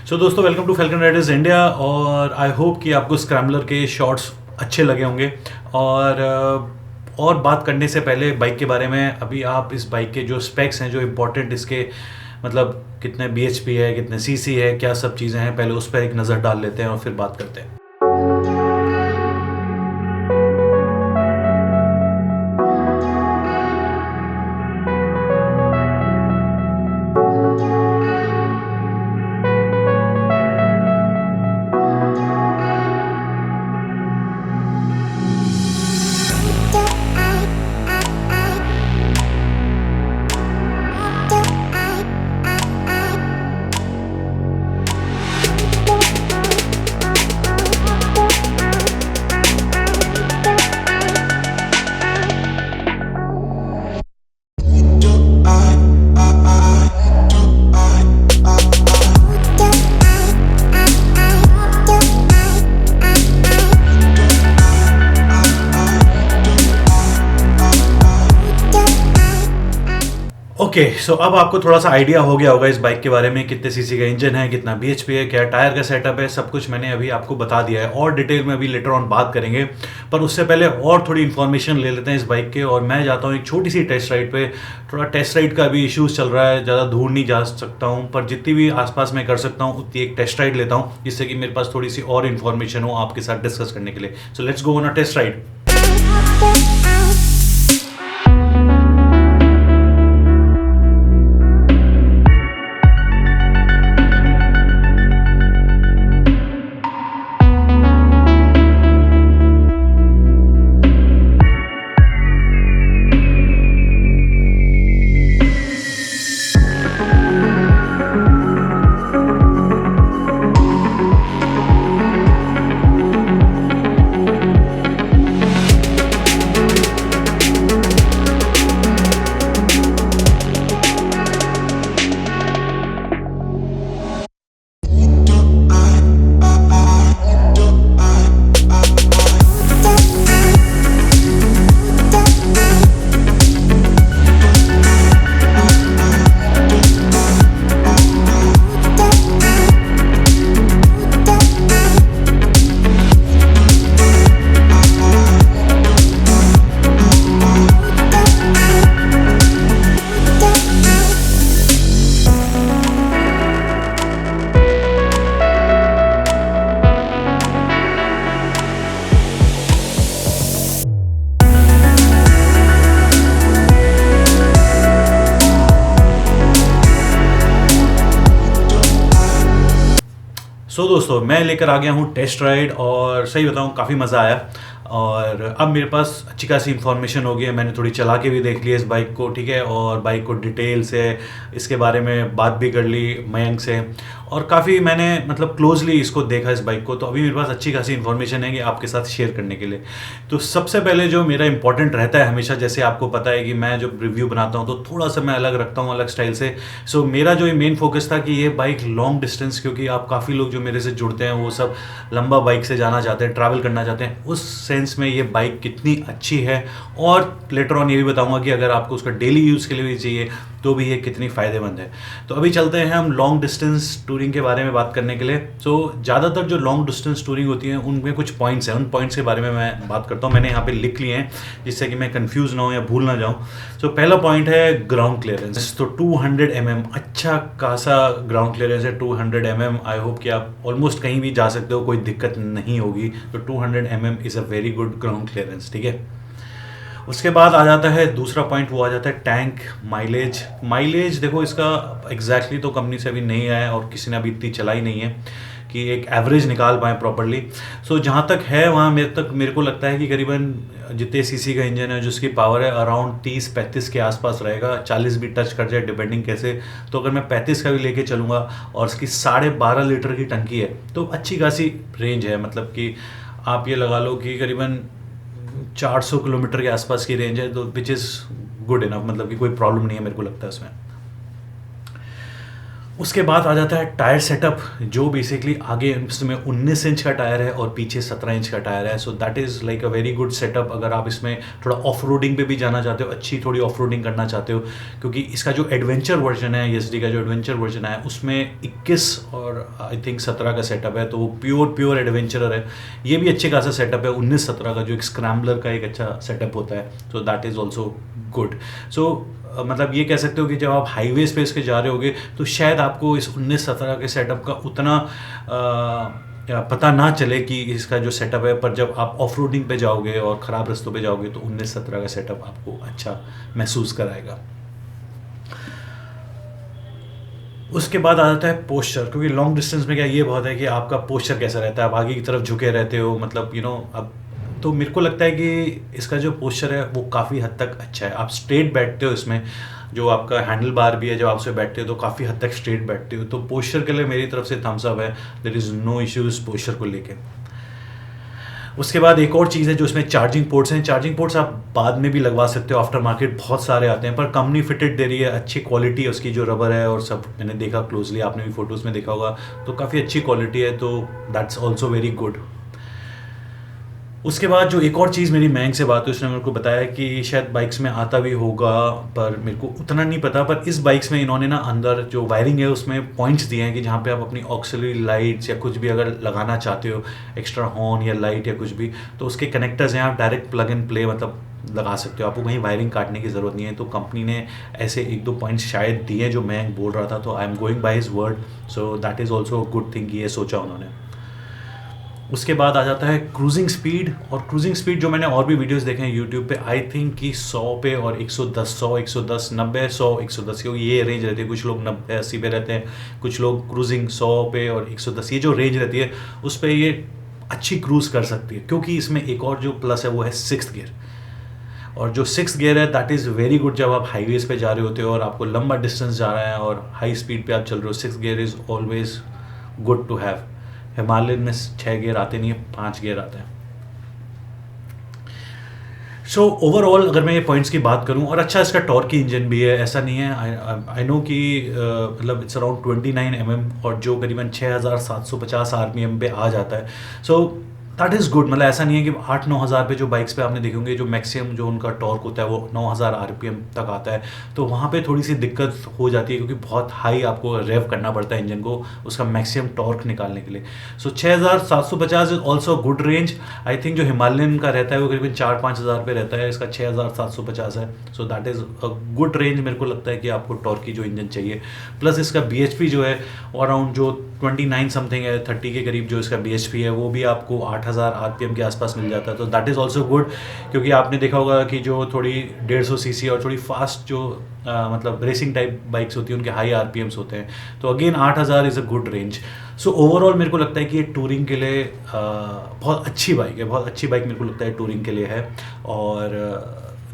सो दोस्तों, welcome to Falcon Riders India. और I hope कि आपको स्क्रैम्बलर के शॉट्स अच्छे लगे होंगे। और बात करने से पहले बाइक के बारे में, अभी आप इस बाइक के जो स्पेक्स हैं, जो इम्पोर्टेंट इसके मतलब कितने bhp है, कितने cc है, क्या सब चीज़ें हैं, पहले उस पर एक नज़र डाल लेते हैं और फिर बात करते हैं। ओके, सो अब आपको थोड़ा सा आइडिया हो गया होगा इस बाइक के बारे में, कितने सीसी का इंजन है, कितना bhp है, क्या टायर का सेटअप है, सब कुछ मैंने अभी आपको बता दिया है। और डिटेल में अभी लेटर ऑन बात करेंगे, पर उससे पहले और थोड़ी इन्फॉर्मेशन ले लेते हैं इस बाइक के। और मैं जाता हूँ एक छोटी सी टेस्ट राइड पे। थोड़ा टेस्ट राइड का अभी इश्यूज़ चल रहा है, ज़्यादा दूर नहीं जा सकता हूँ, पर जितनी भी आसपास मैं कर सकता हूँ उतनी एक टेस्ट राइड लेता हूँ, जिससे कि मेरे पास थोड़ी सी और इन्फॉर्मेशन हो आपके साथ डिस्कस करने के लिए। So let's go on a test ride. दोस्तों, मैं लेकर आ गया हूँ टेस्ट राइड, और सही बताऊँ काफ़ी मज़ा आया। और अब मेरे पास अच्छी खासी इन्फॉर्मेशन हो गई है, मैंने थोड़ी चला के भी देख ली इस बाइक को, ठीक है। और बाइक को डिटेल से इसके बारे में बात भी कर ली मयंक से, और काफ़ी मैंने मतलब क्लोजली इसको देखा इस बाइक को। तो अभी मेरे पास अच्छी खासी इन्फॉर्मेशन है कि आपके साथ शेयर करने के लिए। तो सबसे पहले जो मेरा इंपॉर्टेंट रहता है हमेशा, जैसे आपको पता है कि मैं जब रिव्यू बनाता हूँ तो थोड़ा सा मैं अलग रखता हूँ, अलग स्टाइल से। सो मेरा जो मेन फोकस था कि ये बाइक लॉन्ग डिस्टेंस, क्योंकि आप काफ़ी लोग जो मेरे से जुड़ते हैं वो सब लंबा बाइक से जाना चाहते हैं, ट्रैवल करना चाहते हैं, उस सेंस में ये बाइक कितनी अच्छी है। और लेटर ऑन ये भी बताऊंगा कि अगर आपको उसका डेली यूज़ के लिए भी चाहिए तो भी ये कितनी फ़ायदेमंद है। तो अभी चलते हैं हम लॉन्ग डिस्टेंस टूरिंग के बारे में बात करने के लिए। सो ज़्यादातर जो लॉन्ग डिस्टेंस टूरिंग होती है उनमें कुछ पॉइंट्स हैं, उन पॉइंट्स के बारे में मैं बात करता हूँ। मैंने यहाँ पे लिख लिए हैं जिससे कि मैं कंफ्यूज ना हो या भूल ना जाऊँ। सो पहला पॉइंट है ग्राउंड क्लियरेंस। तो 200 mm अच्छा खासा ग्राउंड क्लियरेंस है। 200 mm, आई होप कि आप ऑलमोस्ट कहीं भी जा सकते हो, कोई दिक्कत नहीं होगी। तो 200 mm is a very good ground clearance, ठीक है। उसके बाद आ जाता है दूसरा पॉइंट, वो आ जाता है टैंक माइलेज। देखो, इसका एग्जैक्टली तो कंपनी से अभी नहीं आया और किसी ने अभी इतनी चलाई नहीं है कि एक एवरेज निकाल पाएँ प्रॉपरली। सो जहाँ तक है वहाँ मेरे को लगता है कि करीबन जितने सीसी का इंजन है, जिसकी पावर है अराउंड 30-35 के आसपास रहेगा, 40 भी टच कर जाए डिपेंडिंग कैसे। तो अगर मैं 35 का भी लेके चलूँगा और उसकी 12.5 लीटर की टंकी है तो अच्छी खासी रेंज है। मतलब कि आप ये लगा लो कि करीबन 400 किलोमीटर के आसपास की रेंज है, तो विच इज़ गुड इनफ, मतलब कि कोई प्रॉब्लम नहीं है मेरे को लगता है उसमें। उसके बाद आ जाता है टायर सेटअप, जो बेसिकली आगे इसमें 19 इंच का टायर है और पीछे 17 इंच का टायर है। So that is like a very good setup अगर आप इसमें थोड़ा ऑफ रोडिंग पे भी जाना चाहते हो, अच्छी थोड़ी ऑफ रोडिंग करना चाहते हो, क्योंकि इसका जो एडवेंचर वर्जन है, एस का जो एडवेंचर वर्जन है, उसमें 21 और आई थिंक 17 का सेटअप है, तो वो प्योर एडवेंचरर है। ये भी अच्छे खासा सेटअप है 19-17 का, जो एक स्क्रैम्बलर का एक अच्छा सेटअप होता है। So that is also good. So मतलब ये कह सकते हो कि जब आप हाईवेज पे इसके जा रहे होगे तो शायद आपको इस 19-17 के सेटअप का उतना पता ना चले कि इसका जो सेटअप है, पर जब आप ऑफ रोडिंग पे जाओगे और ख़राब रास्तों पे जाओगे तो 19-17 का सेटअप आपको अच्छा महसूस कराएगा। उसके बाद आ जाता है पोस्चर, क्योंकि लॉन्ग डिस्टेंस में क्या ये बहुत है कि आपका पोस्चर कैसा रहता है, आप आगे की तरफ झुके रहते हो, मतलब अब तो मेरे को लगता है कि इसका जो पोस्चर है वो काफ़ी हद तक अच्छा है। आप स्ट्रेट बैठते हो इसमें, जो आपका हैंडल बार भी है, जब आप उसमें बैठते हो तो काफ़ी हद तक स्ट्रेट बैठते हो, तो पोस्चर के लिए मेरी तरफ से थम्स अप है। There is no issues posture को लेके। उसके बाद एक और चीज़ है जो इसमें चार्जिंग पोर्ट्स हैं। चार्जिंग पोर्ट्स आप बाद में भी लगवा सकते हो, आफ्टर मार्केट बहुत सारे आते हैं, पर कंपनी फिटेड दे रही है, अच्छी क्वालिटी है उसकी, जो रबर है और सब मैंने देखा क्लोजली, आपने भी फोटोज़ में देखा होगा, तो काफ़ी अच्छी क्वालिटी है, तो दैट्स ऑल्सो वेरी गुड। उसके बाद जो एक और चीज़ मेरी मैंग से बात हुई, उसने मेरे को बताया कि शायद बाइक्स में आता भी होगा, पर मेरे को उतना नहीं पता, पर इस बाइक्स में इन्होंने ना अंदर जो वायरिंग है उसमें पॉइंट्स दिए हैं कि जहाँ पे आप अपनी ऑक्सिलरी लाइट्स या कुछ भी अगर लगाना चाहते हो, एक्स्ट्रा हॉर्न या लाइट या कुछ भी, तो उसके कनेक्टर्स हैं, आप डायरेक्ट प्लग एंड प्ले मतलब लगा सकते हो, आपको कहीं वायरिंग काटने की ज़रूरत नहीं है। तो कंपनी ने ऐसे 1-2 पॉइंट्स शायद दिए जो मैं बोल रहा था, तो I am going by his word, so that is also a good thing, ये सोचा उन्होंने। उसके बाद आ जाता है क्रूजिंग स्पीड, और क्रूजिंग स्पीड जो मैंने और भी वीडियोस देखे हैं यूट्यूब पे, आई थिंक कि 100 पे और 110, 100, 110, 90, 100, 110, क्योंकि ये रेंज रहती है। कुछ लोग 90-80 पे रहते हैं, कुछ लोग क्रूजिंग 100 पे और 110, ये जो रेंज रहती है उस पर ये अच्छी क्रूज़ कर सकती है, क्योंकि इसमें एक और जो प्लस है वो है 6th गियर, और जो 6th गियर है दैट इज़ वेरी गुड जब आप हाईवेज पे जा रहे होते हो और आपको लंबा डिस्टेंस जा रहा है और हाई स्पीड पे आप चल रहे हो। 6th gear is always good to have. Himalayan में 6 गियर आते नहीं है, 5 गियर आते हैं। सो ओवरऑल अगर मैं ये पॉइंट्स की बात करूं, और अच्छा इसका टॉर्क की इंजन भी है, ऐसा नहीं है, आई नो कि मतलब इट्स अराउंड 29 mm और जो करीबन 6750 RPM पे आ जाता है। सो दैट इज़ गुड, मतलब ऐसा नहीं है कि 8-9 हज़ार पे जो बाइक्स पे आपने देखे होंगे जो मैक्सिमम जो उनका टॉर्क होता है वो 9000 RPM तक आता है, तो वहाँ पे थोड़ी सी दिक्कत हो जाती है, क्योंकि बहुत हाई आपको रेव करना पड़ता है इंजन को उसका मैक्सिमम टॉर्क निकालने के लिए। सो 6750 is also good range. I think जो हिमालयन का रहता है वो करीबन 4-5 हज़ार पे रहता है, इसका 6750 है। So that is a good range, मेरे को लगता है कि आपको टॉर्क की जो इंजन चाहिए। प्लस इसका BHP जो है अराउंड जो 29 समथिंग है, 30 के करीब जो इसका BHP है, वो भी आपको 8000 RPM के आसपास मिल जाता है, तो दैट इज़ ऑल्सो गुड। क्योंकि आपने देखा होगा कि जो थोड़ी 150 cc और थोड़ी फास्ट जो मतलब रेसिंग टाइप बाइक्स होती हैं उनके हाई RPMs होते हैं, तो again 8000 is a good range. So overall मेरे को लगता है कि ये टूरिंग के लिए बहुत अच्छी बाइक है, बहुत अच्छी बाइक मेरे को लगता है टूरिंग के लिए है। और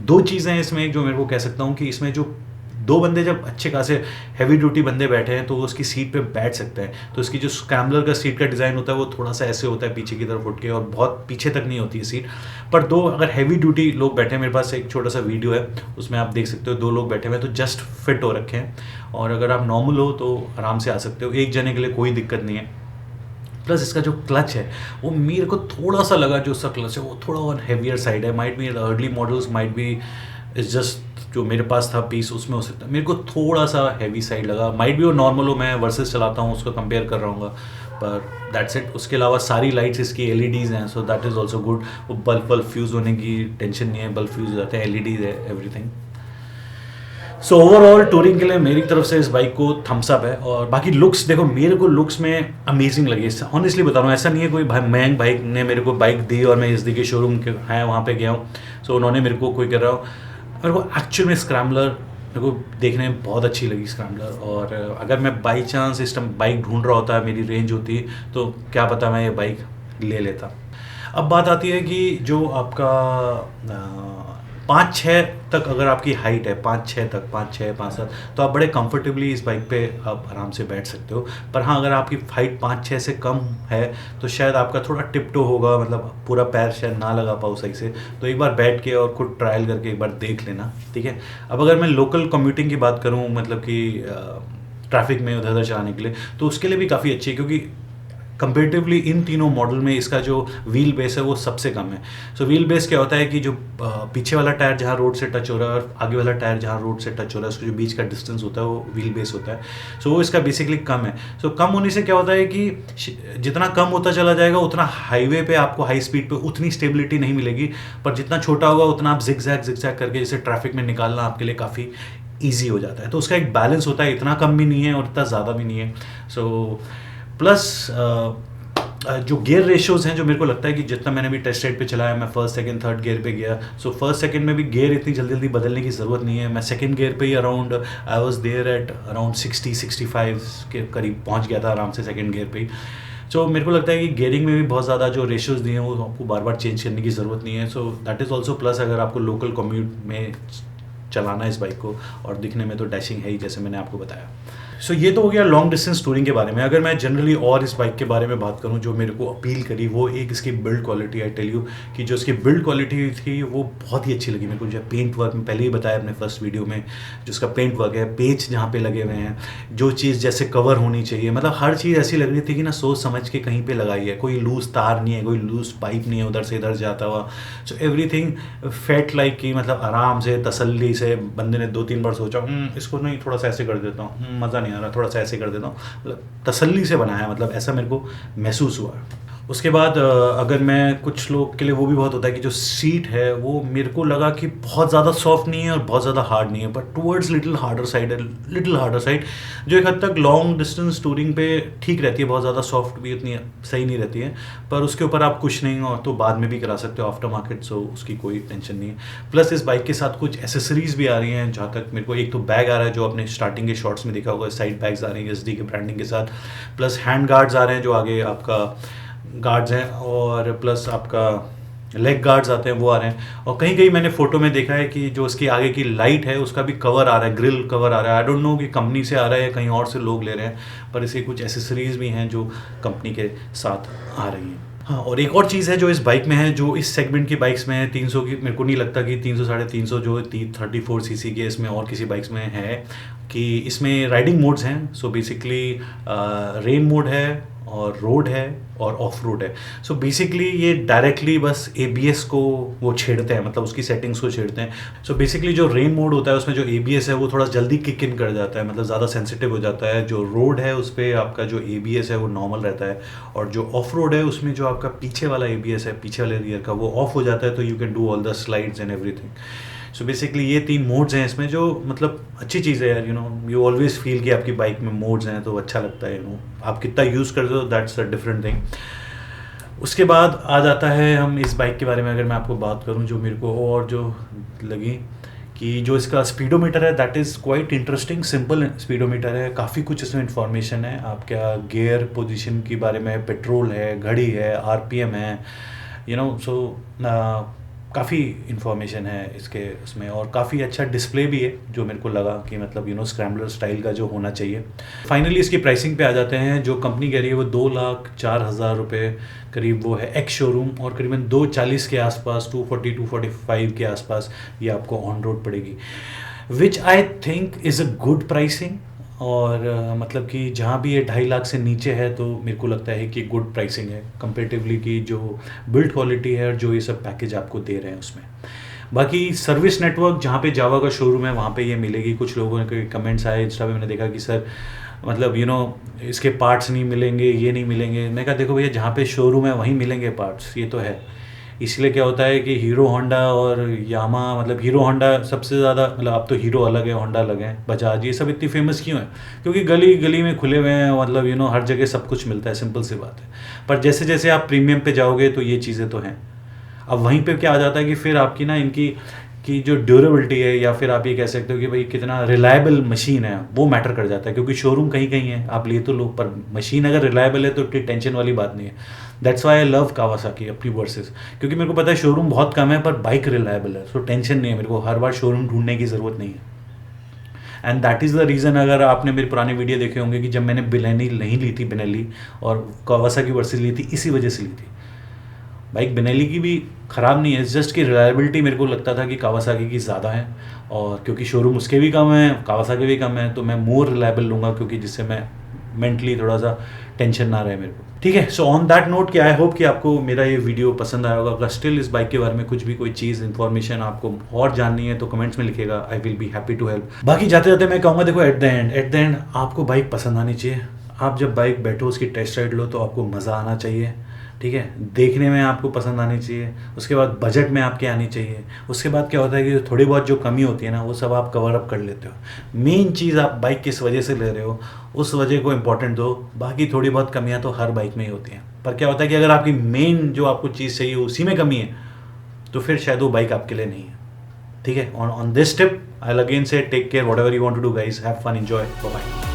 दो चीज़ें हैं इसमें जो मेरे को कह सकता हूँ कि इसमें जो 2 बंदे जब अच्छे खासे हैवी ड्यूटी बंदे बैठे हैं तो वो उसकी सीट पे बैठ सकते हैं। तो इसकी जो स्क्रैम्बलर का सीट का डिज़ाइन होता है वो थोड़ा सा ऐसे होता है पीछे की तरफ उठ के, और बहुत पीछे तक नहीं होती है सीट। पर 2 अगर हैवी ड्यूटी लोग बैठे हैं, मेरे पास एक छोटा सा वीडियो है उसमें आप देख सकते हो 2 लोग बैठे हुए हैं तो जस्ट फिट हो रखे हैं, और अगर आप नॉर्मल हो तो आराम से आ सकते हो, एक जने के लिए कोई दिक्कत नहीं है। प्लस इसका जो क्लच है वो मेरे को थोड़ा सा लगा, जो उसका क्लच है वो थोड़ा और हैवियर साइड है, might be early models, might be is just जो मेरे पास था पीस उसमें हो सकता है, मेरे को थोड़ा सा हैवी साइड लगा, माइट भी वो नॉर्मल हो, मैं वर्सेस चलाता हूँ उसको कंपेयर कर रहा हूँ, पर दैट्स इट। उसके अलावा सारी लाइट्स इसकी LEDs हैं, सो दैट इज़ ऑल्सो गुड। वो बल्ब फ्यूज़ होने की टेंशन नहीं है, बल्ब फ्यूज़ हो जाते हैं, LEDs है, एवरीथिंग। सो ओवरऑल टूरिंग के लिए मेरी तरफ से इस बाइक को थम्स अप है। और बाकी लुक्स देखो, मेरे को लुक्स में अमेजिंग लगी, ऑनेस्टली बता रहा हूँ, ऐसा नहीं है कोई महंग बाइक ने मेरे को बाइक दी और मैं इस दी के शोरूम के है वहाँ पे गया हूँ, सो उन्होंने मेरे को कोई कर रहा हूँ, मेरे को एक्चुअल में स्क्रैम्बलर मेरे को देखने में बहुत अच्छी लगी स्क्रैम्बलर। और अगर मैं बाई चांस इस टाइम बाइक ढूंढ रहा होता, मेरी रेंज होती तो क्या पता मैं ये बाइक ले लेता। अब बात आती है कि जो आपका 5-6 तक अगर आपकी हाइट है, 5-6 तक, 5-6, 5-7, तो आप बड़े कंफर्टेबली इस बाइक पे आप आराम से बैठ सकते हो। पर हाँ, अगर आपकी हाइट 5-6 से कम है तो शायद आपका थोड़ा टिप्टो होगा, मतलब पूरा पैर शायद ना लगा पाओ सही से, तो एक बार बैठ के और खुद ट्रायल करके एक बार देख लेना, ठीक है। अब अगर मैं लोकल कम्यूटिंग की बात करूँ, मतलब कि ट्रैफिक में उधर उधर चलाने के लिए, तो उसके लिए भी काफ़ी अच्छी है, क्योंकि कंपेरेटिवली इन तीनों मॉडल में इसका जो व्हील बेस है वो सबसे कम है। सो व्हील बेस क्या होता है कि जो पीछे वाला टायर जहाँ रोड से टच हो रहा है और आगे वाला टायर जहाँ रोड से टच हो रहा है, उसका जो बीच का डिस्टेंस होता है वो व्हील बेस होता है। सो वो इसका बेसिकली कम है। सो कम होने से क्या होता है कि जितना कम होता चला जाएगा उतना हाईवे पे आपको हाई स्पीड पे उतनी स्टेबिलिटी नहीं मिलेगी, पर जितना छोटा होगा उतना आप जिग जैग करके जैसे ट्रैफिक में निकालना आपके लिए काफ़ी ईजी हो जाता है। तो उसका एक बैलेंस होता है, इतना कम भी नहीं है और इतना ज़्यादा भी नहीं है। सो प्लस जो गियर रेशियोज़ हैं, जो मेरे को लगता है कि जितना मैंने भी टेस्ट राइड पे चलाया, मैं फर्स्ट सेकंड थर्ड गियर पे गया, सो फर्स्ट सेकंड में भी गियर इतनी जल्दी जल्दी बदलने की ज़रूरत नहीं है। मैं सेकंड गियर पे ही around I was there at around 60-65 के करीब पहुंच गया था आराम से सेकंड गियर पे ही। सो मेरे को लगता है कि गियरिंग में भी बहुत ज़्यादा जो रेशियोज़ दिए हैं वो आपको बार बार चेंज करने की ज़रूरत नहीं है। So that is also plus अगर आपको लोकल कम्यूट में चलाना है इस बाइक को, और दिखने में तो डैशिंग है ही जैसे मैंने आपको बताया। सो ये तो हो गया लॉन्ग डिस्टेंस टूरिंग के बारे में। अगर मैं जनरली और इस बाइक के बारे में बात करूं जो मेरे को अपील करी, वो एक इसकी build quality. I tell you कि जो इसकी बिल्ड क्वालिटी थी वो बहुत ही अच्छी लगी मेरे को। जो पेंट वर्क में पहले ही बताया अपने फर्स्ट वीडियो में, जो इसका पेंट वर्क है, पेज जहाँ पे लगे हुए हैं, जो चीज़ जैसे कवर होनी चाहिए, मतलब हर चीज़ ऐसी लग रही थी कि ना सोच समझ के कहीं पे लगाई है। कोई लूज तार नहीं है, कोई लूज पाइप नहीं है उधर से इधर जाता हुआ। सो एवरीथिंग फेट लाइक कि मतलब आराम से तसल्ली से बंदे ने 2-3 बार सोचा इसको नहीं थोड़ा सा ऐसे कर देता हूँ, मज़ा नहीं आ रहा, थोड़ा सा ऐसे कर देता हूँ, मतलब तसल्ली से बनाया, मतलब ऐसा मेरे को महसूस हुआ। उसके बाद अगर मैं कुछ लोग के लिए वो भी बहुत होता है कि जो सीट है वो मेरे को लगा कि बहुत ज़्यादा सॉफ्ट नहीं है और बहुत ज़्यादा हार्ड नहीं है, but towards little harder side है, लिटिल हार्डर साइड, जो एक हद तक लॉन्ग डिस्टेंस टूरिंग पे ठीक रहती है। बहुत ज़्यादा सॉफ्ट भी उतनी सही नहीं रहती है, पर उसके ऊपर आप कुछ नहीं और तो बाद में भी करा सकते हो आफ्टर मार्केट, सो उसकी कोई टेंशन नहीं है। प्लस इस बाइक के साथ कुछ एसेसरीज भी आ रही हैं, जहाँ तक मेरे को एक तो बैग आ रहा है जो आपने स्टार्टिंग के शॉर्ट्स में देखा होगा, साइड बैग्स आ रहे हैं SD के ब्रांडिंग के साथ, प्लस हैंड गार्ड्स आ रहे हैं जो आगे आपका गार्ड्स हैं, और प्लस आपका लेग गार्ड्स आते हैं वो आ रहे हैं। और कहीं कहीं मैंने फ़ोटो में देखा है कि जो उसकी आगे की लाइट है उसका भी कवर आ रहा है, ग्रिल कवर आ रहा है। आई डोंट नो कि कंपनी से आ रहा है या कहीं और से लोग ले रहे हैं, पर इसकी कुछ एसेसरीज़ भी हैं जो कंपनी के साथ आ रही हैं। हाँ, और एक और चीज़ है जो इस बाइक में है, जो इस सेगमेंट की बाइक्स में है 300 की, मेरे को नहीं लगता कि 300 350 जो 34 सीसी के इसमें और किसी बाइक्स में है, कि इसमें राइडिंग मोड्स हैं। सो बेसिकली रेन मोड है और रोड है और ऑफ रोड है। सो बेसिकली ये डायरेक्टली बस ABS को वो छेड़ते हैं, मतलब उसकी सेटिंग्स को छेड़ते हैं। सो बेसिकली जो रेन मोड होता है उसमें जो ABS है वो थोड़ा जल्दी किक इन कर जाता है, मतलब ज़्यादा सेंसिटिव हो जाता है। जो रोड है उस पर आपका जो ABS है वो नॉर्मल रहता है, और जो ऑफ रोड है उसमें जो आपका पीछे वाला ABS है, पीछे वाले रियर का, वो ऑफ हो जाता है, तो you can do all the slides and everything. So basically ये 3 मोड्स हैं इसमें, जो मतलब अच्छी चीज़ है यार। यू ऑलवेज फील कि आपकी बाइक में मोड्स हैं तो अच्छा लगता है। आप कितना यूज़ करते हो दैट्स अ डिफरेंट थिंग। उसके बाद आ जाता है हम इस बाइक के बारे में अगर मैं आपको बात करूं, जो मेरे को और जो लगी कि जो इसका स्पीडोमीटर है that is quite interesting. Simple speedometer है, काफ़ी कुछ इसमें इन्फॉर्मेशन है आपका गियर पोजीशन के बारे में, पेट्रोल है, घड़ी है, RPM है, सो काफ़ी इन्फॉर्मेशन है इसके उसमें, और काफ़ी अच्छा डिस्प्ले भी है जो मेरे को लगा कि मतलब स्क्रैम्बलर स्टाइल का जो होना चाहिए। फाइनली इसकी प्राइसिंग पे आ जाते हैं। जो कंपनी कह रही है वो 2,04,000 रुपये करीब वो है एक्स शोरूम, और करीबन 240 के आसपास, 240-245 के आसपास ये आपको ऑन रोड पड़ेगी, which I think is a good pricing. और मतलब कि जहाँ भी ये 2.5 लाख से नीचे है तो मेरे को लगता है कि गुड प्राइसिंग है कंपेरेटिवली कि जो बिल्ड क्वालिटी है और जो ये सब पैकेज आपको दे रहे हैं उसमें। बाकी सर्विस नेटवर्क जहाँ पे जावा का शोरूम है वहाँ पे ये मिलेगी। कुछ लोगों के कमेंट्स आए इंस्टा पे, मैंने देखा कि सर मतलब इसके पार्ट्स नहीं मिलेंगे, ये नहीं मिलेंगे। मैं कहा देखो भैया, जहाँ पे शोरूम है वहीं मिलेंगे पार्ट्स, ये तो है। इसलिए क्या होता है कि हीरो होंडा और यामा, मतलब हीरो होंडा सबसे ज़्यादा, मतलब अब तो हीरो अलग है, होंडा अलग है, बजाज, ये सब इतनी फेमस क्यों है? क्योंकि गली गली में खुले हुए हैं, मतलब हर जगह सब कुछ मिलता है, सिंपल सी बात है। पर जैसे जैसे आप प्रीमियम पे जाओगे तो ये चीज़ें तो हैं। अब वहीं पे क्या आ जाता है कि फिर आपकी ना इनकी की जो ड्यूरेबिलिटी है, या फिर आप ये कह सकते हो कि भाई कितना रिलायबल मशीन है, वो मैटर कर जाता है। क्योंकि शोरूम कहीं कहीं है, आप लिए तो लो, पर मशीन अगर रिलायबल है तो इतनी टेंशन वाली बात नहीं है। That's why I love Kawasaki अपनी वर्सेस, क्योंकि मेरे को पता है शोरूम बहुत कम है पर बाइक रिलायबल है, सो टेंशन नहीं है मेरे को, हर बार शोरूम ढूंढने की ज़रूरत नहीं है। And that is the reason, अगर आपने मेरे पुराने वीडियो देखे होंगे कि जब मैंने बिलेनी नहीं ली थी, बेनेली, और कावासाकी वर्सेस ली थी, इसी वजह से ली थी। बाइक बेनेली की भी ख़राब नहीं है, जस्ट की रिलायबिलिटी मेरे को लगता था कि कावासाकी की ज़्यादा है, और क्योंकि शोरूम उसके भी कम है, कावासाकी भी कम है, तो मैं मोर रिलायबल लूँगा, क्योंकि जिससे मैं मेंटली थोड़ा सा टेंशन ना रहे मेरे को। ठीक है, सो ऑन दैट नोट कि आई होप कि आपको मेरा ये वीडियो पसंद आया होगा। अगर स्टिल इस बाइक के बारे में कुछ भी कोई चीज़ इन्फॉर्मेशन आपको और जाननी है तो कमेंट्स में लिखेगा, I will be happy to help. बाकी जाते जाते मैं कहूँगा, देखो एट द एंड आपको बाइक पसंद आनी चाहिए। आप जब बाइक बैठो उसकी टेस्ट राइड लो तो आपको मज़ा आना चाहिए। ठीक है, देखने में आपको पसंद आनी चाहिए, उसके बाद बजट में आपके आनी चाहिए। उसके बाद क्या होता है कि थोड़ी बहुत जो कमी होती है ना, वो सब आप कवर अप कर लेते हो। मेन चीज़ आप बाइक किस वजह से ले रहे हो उस वजह को इंपॉर्टेंट दो, बाकी थोड़ी बहुत कमियां तो हर बाइक में ही होती हैं। पर क्या होता है कि अगर आपकी मेन जो आपको चीज़ चाहिए उसी में कमी है तो फिर शायद वो बाइक आपके लिए नहीं है। ठीक है, on this tip I will again say take care, whatever you want to do guys, have fun, enjoy, bye bye.